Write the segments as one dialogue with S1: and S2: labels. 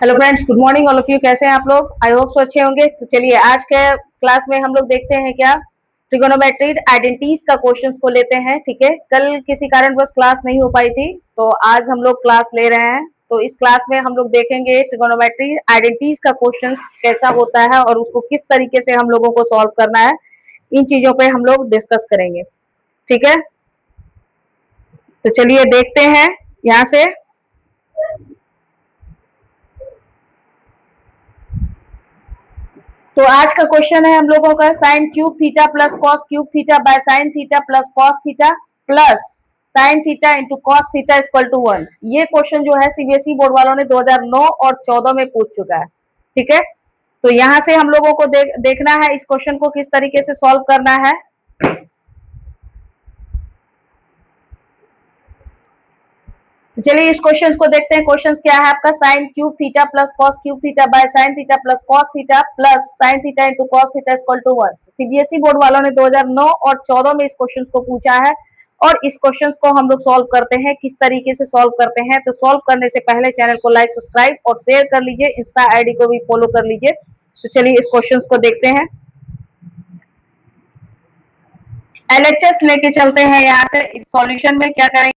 S1: Hello friends, good morning all of you. कैसे हैं आप लोग? आई होप सो अच्छे होंगे। तो चलिए आज के क्लास में हम लोग देखते हैं क्या ट्रिगोनोमेट्री आइडेंटिटीज का क्वेश्चंस को लेते हैं। ठीक है, कल किसी कारणवश क्लास नहीं हो पाई थी, तो आज हम लोग क्लास ले रहे हैं। तो इस क्लास में हम लोग देखेंगे ट्रिगोनोमेट्री आइडेंटिटीज का क्वेश्चन कैसा होता है और उसको किस तरीके से हम लोगों को सॉल्व करना है, इन चीजों पे हम लोग डिस्कस करेंगे। ठीक है, तो चलिए देखते हैं यहाँ से। तो आज का क्वेश्चन है हम लोगों का sine cube theta plus cos cube theta by sine theta plus cos theta plus sine theta into cos theta equal to 1। ये क्वेश्चन जो है सीबीएसई बोर्ड वालों ने 2009 और 14 में पूछ चुका है। ठीक है, तो यहाँ से हम लोगों को देखना है इस क्वेश्चन को किस तरीके से सॉल्व करना है। चलिए इस क्वेश्चन को देखते हैं। क्वेश्चन क्या है आपका, sine cube theta plus cos cube theta by sine theta plus cos theta plus sine theta into cos theta equal to 1। CBSE board वालों ने 2009 और 14 में इस क्वेश्चन को पूछा है और इस क्वेश्चन को हम लोग सॉल्व करते हैं। किस तरीके से सॉल्व करते हैं, तो सॉल्व करने से पहले चैनल को लाइक सब्सक्राइब और शेयर कर लीजिए, इंस्टा आईडी को भी फॉलो कर लीजिए। तो चलिए इस क्वेश्चन को देखते हैं। एलएचएस लेके चलते हैं। यहाँ से इस सॉल्यूशन में क्या करेंगे,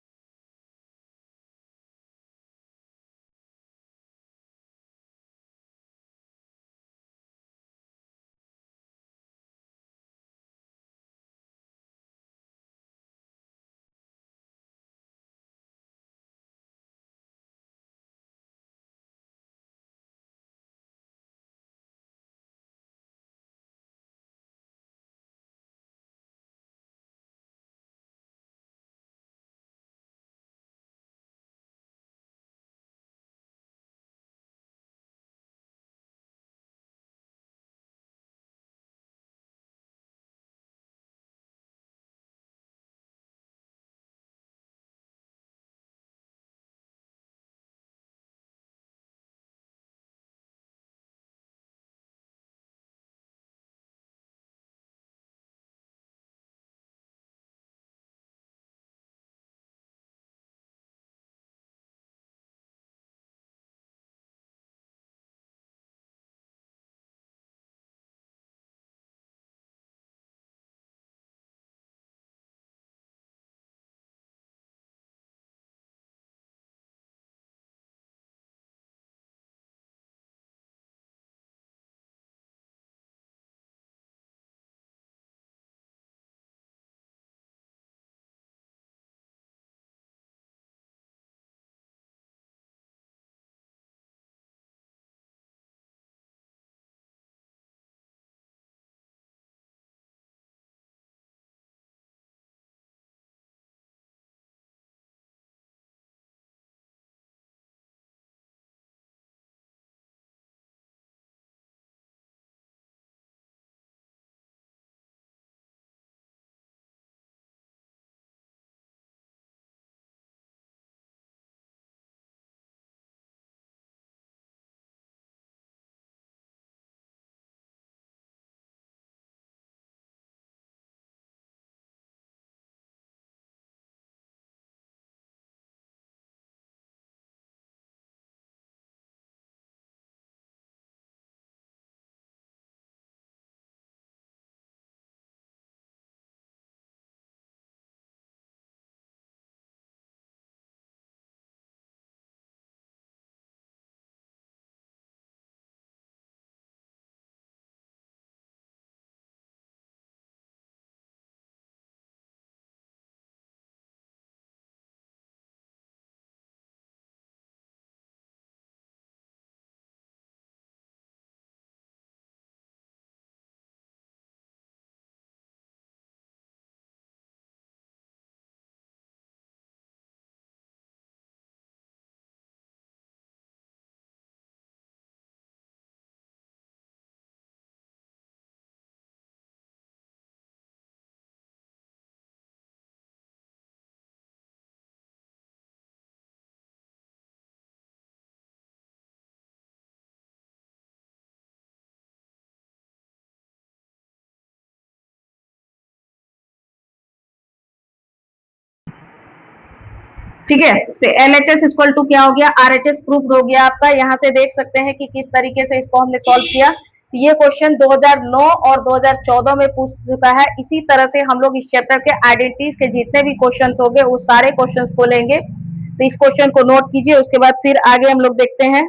S1: ठीक है। तो LHS इक्वल टू क्या हो गया, RHS प्रूफ हो गया आपका। यहाँ से देख सकते हैं कि किस तरीके से इसको हमने सॉल्व किया। ये क्वेश्चन 2009 और 2014 में पूछ चुका है। इसी तरह से हम लोग इस चैप्टर के आइडेंटिटीज के जितने भी क्वेश्चन हो गए उस सारे क्वेश्चन को लेंगे। तो इस क्वेश्चन को नोट कीजिए, उसके बाद फिर आगे हम लोग देखते हैं।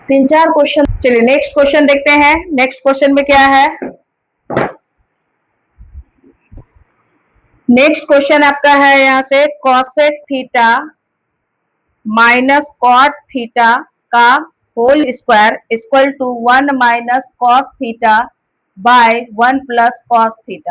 S1: तीन चार क्वेश्चन, चलिए नेक्स्ट क्वेश्चन देखते हैं। नेक्स्ट क्वेश्चन में क्या है, नेक्स्ट क्वेश्चन आपका है यहाँ से cosec theta minus cot theta का whole square equal to 1 minus cos theta by 1 plus cos theta.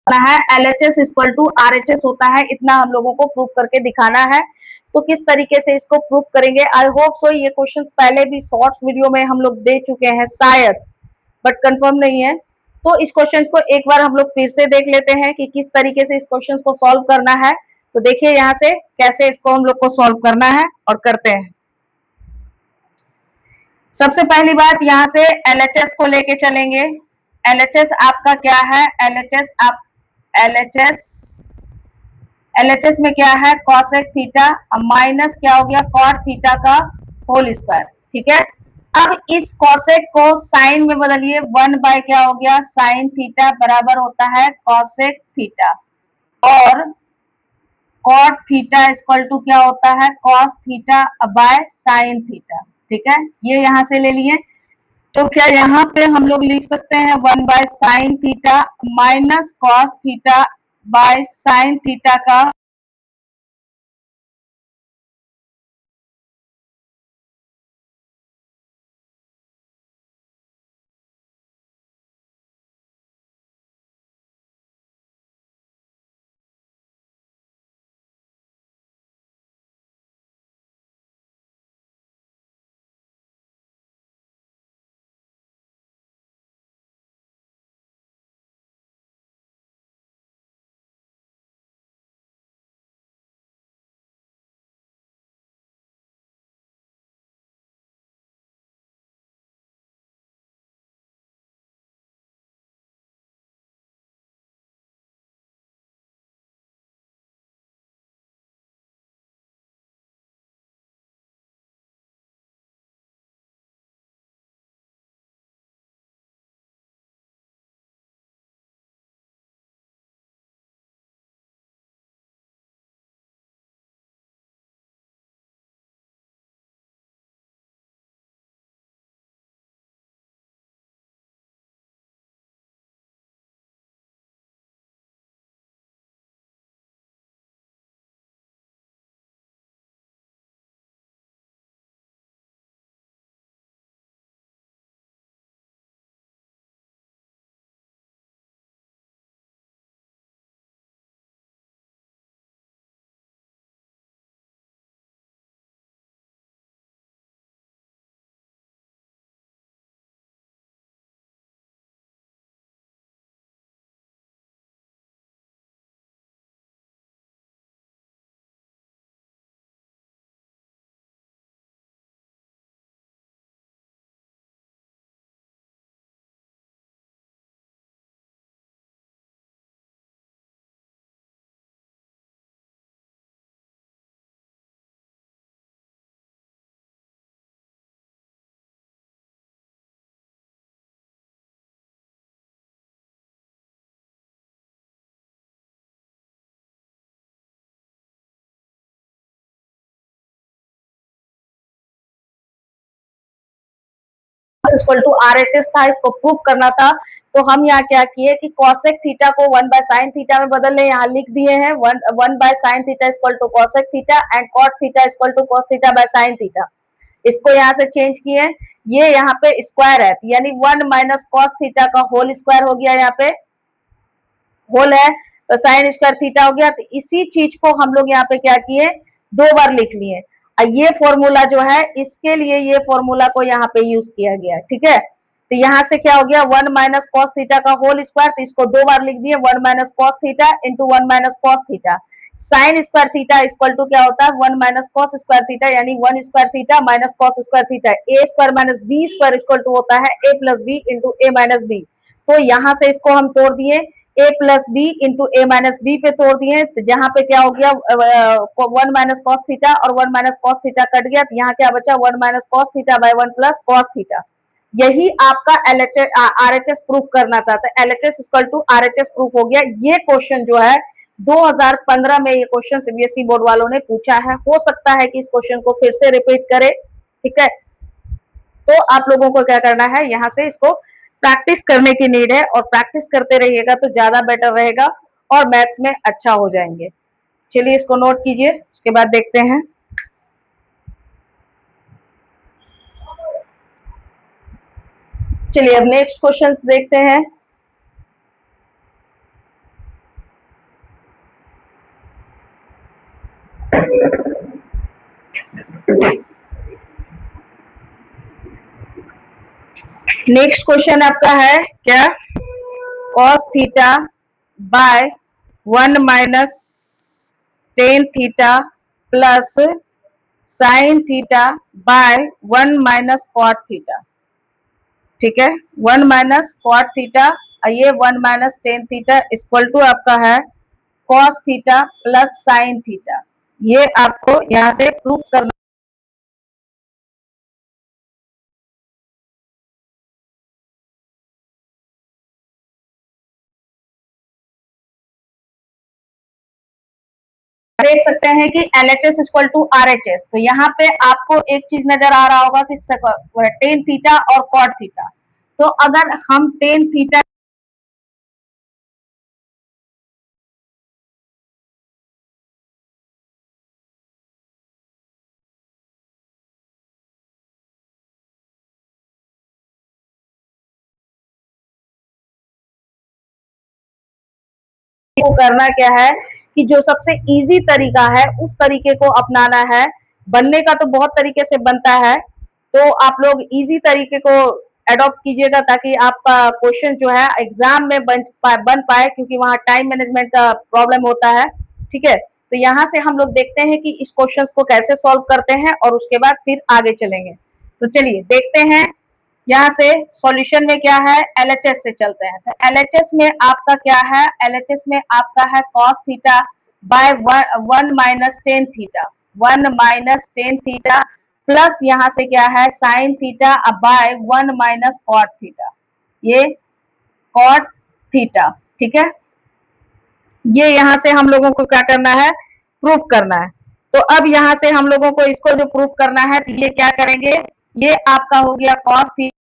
S1: है LHS इक्वल टू RHS होता है, इतना हम लोगों को प्रूव करके दिखाना है। तो किस तरीके से इसको प्रूव करेंगे, आई होप सो ये क्वेश्चन पहले भी शॉर्ट्स वीडियो में हम लोग दे चुके हैं शायद, बट कंफर्म नहीं है। तो इस क्वेश्चन को एक बार हम लोग फिर से देख लेते हैं कि किस तरीके से इस क्वेश्चन को सॉल्व करना है। तो देखिए यहाँ से कैसे इसको हम लोग को सॉल्व करना है और करते हैं। सबसे पहली बात यहाँ से LHS को लेके चलेंगे। LHS आपका क्या है, LHS में क्या है कॉसेक थीटा माइनस क्या हो गया कॉट थीटा का होल स्क्वायर। ठीक है, अब इस कॉसेक को साइन में बदलिए, 1 बाय क्या हो गया साइन थीटा बराबर होता है कॉसेक थीटा, और कॉट थीटा इक्वल टू क्या होता है cos theta by sine theta. ठीक है, ये यहां से ले लिए। तो क्या यहाँ पे हम लोग लिख सकते हैं 1 by sine theta minus cos theta by sine theta का इक्वल टू RHS था, इसको प्रूव करना था। तो हम यहाँ क्या किए कि कॉसेक थीटा को 1 बाय साइन थीटा में बदल ले, यहाँ लिख दिए हैं 1 by sine theta equal to cosec theta and cot theta equal to cos theta by sine theta. इसको यहाँ से चेंज किए, ये यहाँ पे स्क्वायर है यानी 1 माइनस कॉस थीटा का होल स्क्वायर हो गया, यहाँ पे होल है तो साइन स्क्वायर थीटा हो गया। तो इसी चीज को हम लोग यहाँ पे क्या किए, 2 बार लिख लिए। ये फॉर्मूला जो है इसके लिए ये फॉर्मूला को यहाँ पे यूज किया गया। ठीक है, तो यहाँ से क्या हो गया 1 माइनस कॉस थीटा का होल स्क्वायर, तो इसको 2 बार लिख दिए 1 minus cos theta into 1 minus cos theta. Sine square theta equal to क्या होता है 1 माइनस कॉस स्क्वायर थीटा, यानी 1 square theta minus cos square theta. A square minus B square equal to होता है A plus B into A minus B. तो यहाँ से इसको हम तोड़ दिए ए प्लस बी इंटू ए माइनस बी पे तोड़ दिए, तो जहाँ पे क्या हो गया 1 माइनस कॉस थीटा और 1 माइनस कॉस थीटा कट गया, तो यहाँ क्या बचा 1 minus cos theta by 1 plus cos theta. यही आपका एलएचएस आरएचएस प्रूफ करना था, तो LHS equal to RHS proof हो गया। ये क्वेश्चन जो है 2015 में ये क्वेश्चन सीबीएसई बोर्ड वालों ने पूछा है, हो सकता है कि इस क्वेश्चन को फिर से रिपीट करे, ठीक है। तो आप लोगों को क्या करना है, यहाँ से इसको प्रैक्टिस करने की नीड है, और प्रैक्टिस करते रहिएगा तो ज्यादा बेटर रहेगा और मैथ्स में अच्छा हो जाएंगे। चलिए इसको नोट कीजिए, उसके बाद देखते हैं। चलिए अब नेक्स्ट क्वेश्चन देखते हैं। नेक्स्ट क्वेश्चन आपका है क्या, cos theta by 1 minus tan theta plus sine theta by 1 minus cot theta, ठीक है। 1 माइनस कॉट थीटा, ये 1 minus tan theta equal to आपका है cos theta plus sine theta. ये आपको यहाँ से प्रूफ करना देख सकते हैं कि LHS इक्वल टू RHS। तो यहाँ पे आपको एक चीज नजर आ रहा होगा कि टेन थीटा और कॉट थीटा। तो अगर हम टेन थीटा को करना क्या है कि जो सबसे इजी तरीका है उस तरीके को अपनाना है। बनने का तो बहुत तरीके से बनता है, तो आप लोग इजी तरीके को अडॉप्ट कीजिएगा ताकि आपका क्वेश्चन जो है एग्जाम में बन पाए, क्योंकि वहां टाइम मैनेजमेंट का प्रॉब्लम होता है, ठीक है। तो यहाँ से हम लोग देखते हैं कि इस क्वेश्चन को कैसे सॉल्व करते हैं और उसके बाद फिर आगे चलेंगे। तो चलिए देखते हैं यहाँ से सॉल्यूशन में क्या है, एलएचएस से चलते हैं। तो एलएचएस में आपका क्या है, एलएचएस में आपका है cos theta by 1 minus tan theta, 1 minus tan theta plus यहाँ से क्या है sine theta by 1 minus cot theta, ये कॉट थीटा, ठीक है। ये यहाँ से हम लोगों को क्या करना है, प्रूफ करना है। तो अब यहाँ से हम लोगों को इसको जो प्रूफ करना है, तो ये क्या करेंगे, ये आपका हो गया कॉस थीटा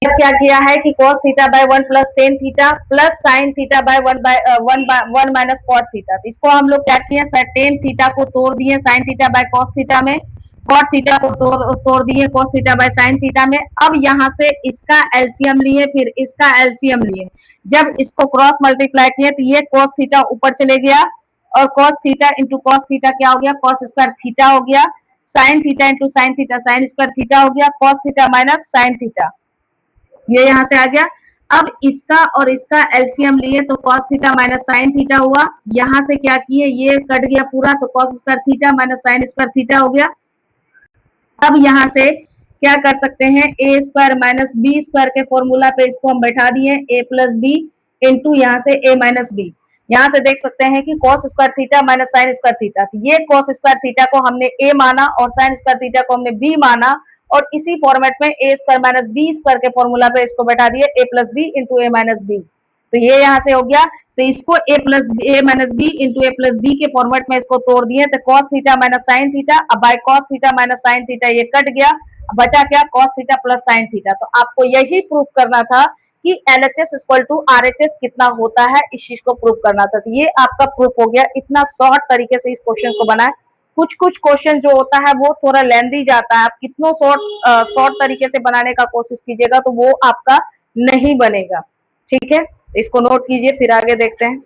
S1: क्या किया है कि cos theta by 1 plus tan theta plus sine theta by 1 minus cot theta. तो इसको हम लोग क्या किए, टेन थीटा को तोड़ दिए sign theta bye cos theta में, कॉट थीटा को तोड़ दिए cos theta by sine theta में। अब यहाँ से इसका एलसीएम लिए, फिर इसका एलसीएम लिए। जब इसको क्रॉस मल्टीप्लाई किए तो ये कॉस थीटा ऊपर चले गया और cos theta into cos theta क्या हो गया, कॉस स्क्वायर थीटा हो गया। Sign theta into sine theta sine square theta हो गया। Cos theta minus sine theta, ये यहाँ से आ गया। अब इसका और इसका एलसीएम लिए तो cos theta minus sine theta हुआ। यहाँ से क्या किए, ये कट गया पूरा, तो cos square theta minus sign square theta हो गया। अब यहाँ से क्या कर सकते हैं, ए स्क्वायर माइनस बी स्क्वायर के फॉर्मूला पे इसको हम बैठा दिए, ए प्लस बी इंटू यहाँ से ए माइनस बी। यहाँ से देख सकते हैं कि cos square theta minus sign square theta, ये cos स्क्वायर थीटा को हमने ए माना और साइन स्क्वायर थीटा को हमने बी माना, और इसी फॉर्मेट में a square minus B square के फॉर्मूला पे इसको बैठा दिए ए प्लस बी इंटू ए माइनस बी। तो ये यहाँ से हो गया। तो इसको a minus b into a plus b के फॉर्मेट में इसको तोड़ दिए, तो cos theta minus sine theta, अब by cos theta minus sine theta ये कट गया, बचा क्या, cos theta plus sine theta. तो आपको यही प्रूफ करना था कि एलएचएस इक्वल टू आरएचएस कितना होता है, इस चीज को प्रूफ करना था। तो ये आपका प्रूफ हो गया। इतना शॉर्ट तरीके से इस क्वेश्चन को बनाए। कुछ कुछ क्वेश्चन जो होता है वो थोड़ा लेंदी जाता है, आप कितनों शॉर्ट तरीके से बनाने का कोशिश कीजिएगा तो वो आपका नहीं बनेगा। ठीक है, इसको नोट कीजिए, फिर आगे देखते हैं।